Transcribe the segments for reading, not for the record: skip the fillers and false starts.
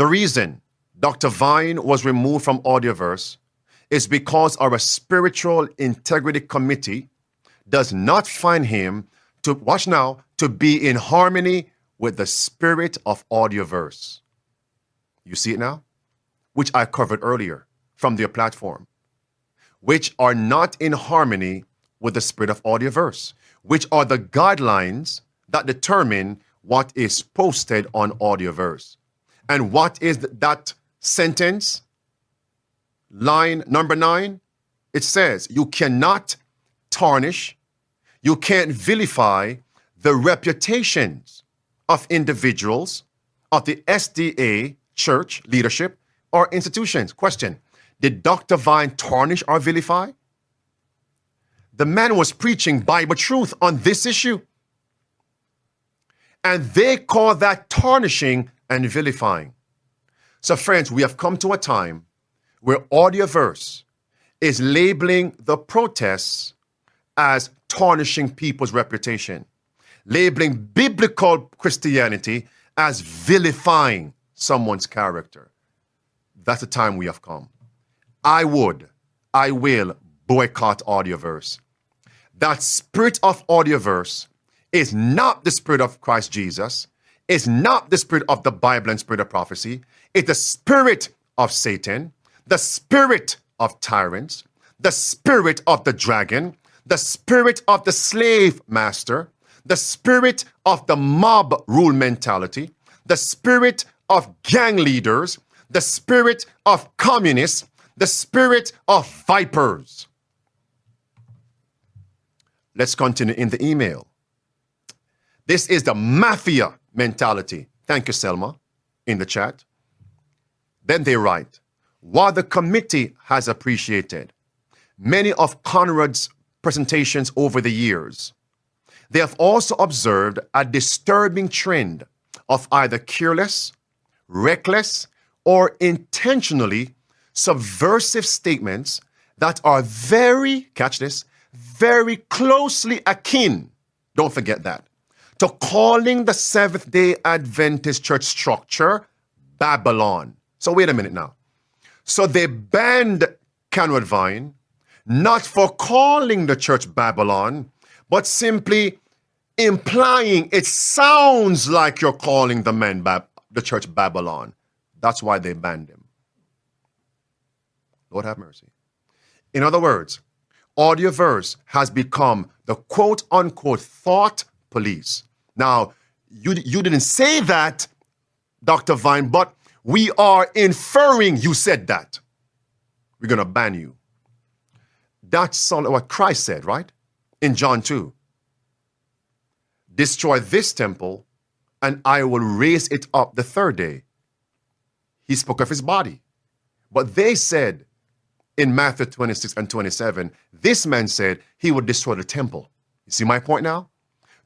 The reason Dr. Vine was removed from AudioVerse is because our spiritual integrity committee does not find him to, watch now, to be in harmony with the spirit of AudioVerse. You see it now? Which I covered earlier from their platform, which are not in harmony with the spirit of AudioVerse, which are the guidelines that determine what is posted on AudioVerse. And what is that sentence? Line number 9, it says, you cannot tarnish, you can't vilify the reputations of individuals, of the SDA church leadership or institutions. Question, did Dr. Vine tarnish or vilify? The man was preaching Bible truth on this issue. And they call that tarnishing and vilifying. So friends, we have come to a time where AudioVerse is labeling the protests as tarnishing people's reputation, labeling biblical Christianity as vilifying someone's character. That's the time we have come. I will boycott AudioVerse. That spirit of AudioVerse is not the spirit of Christ Jesus, is not the spirit of the Bible and spirit of prophecy. It's the spirit of Satan, the spirit of tyrants, the spirit of the dragon, the spirit of the slave master, the spirit of the mob rule mentality, the spirit of gang leaders, the spirit of communists, the spirit of vipers. Let's continue in the email. This is the mafia mentality. Thank you, Selma, in the chat. Then they write, while the committee has appreciated many of Conrad's presentations over the years, they have also observed a disturbing trend of either careless, reckless, or intentionally subversive statements that are very, catch this, very closely akin, don't forget that, to calling the Seventh-day Adventist church structure Babylon. So wait a minute now. So they banned Conrad Vine, not for calling the church Babylon, but simply implying it sounds like you're calling the church Babylon. That's why they banned him. Lord have mercy. In other words, AudioVerse has become the quote-unquote thought police. Now, you didn't say that, Dr. Vine, but we are inferring you said that. We're going to ban you. That's what Christ said, right? In John 2. Destroy this temple, and I will raise it up the third day. He spoke of his body. But they said in Matthew 26 and 27, this man said he would destroy the temple. You see my point now?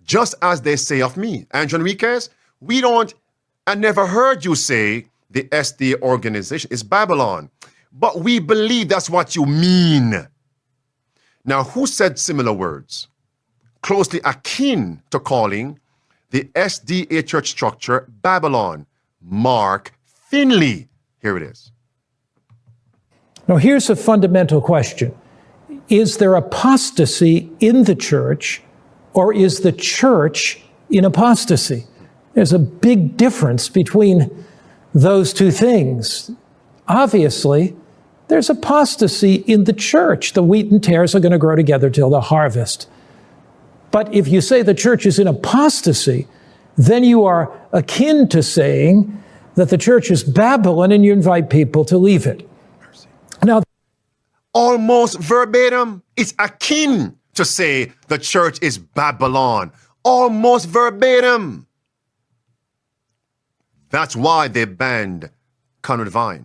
Just as they say of me, Andrew Enriquez, I never heard you say the SDA organization is Babylon, but we believe that's what you mean. Now, who said similar words? Closely akin to calling the SDA church structure Babylon. Mark Finley. Here it is. Now, here's a fundamental question. Is there apostasy in the church, or is the church in apostasy? There's a big difference between those two things. Obviously, there's apostasy in the church. The wheat and tares are going to grow together till the harvest. But if you say the church is in apostasy, then you are akin to saying that the church is Babylon and you invite people to leave it. Now, almost verbatim, it's akin to say the church is Babylon. Almost verbatim. That's why they banned Conrad Vine.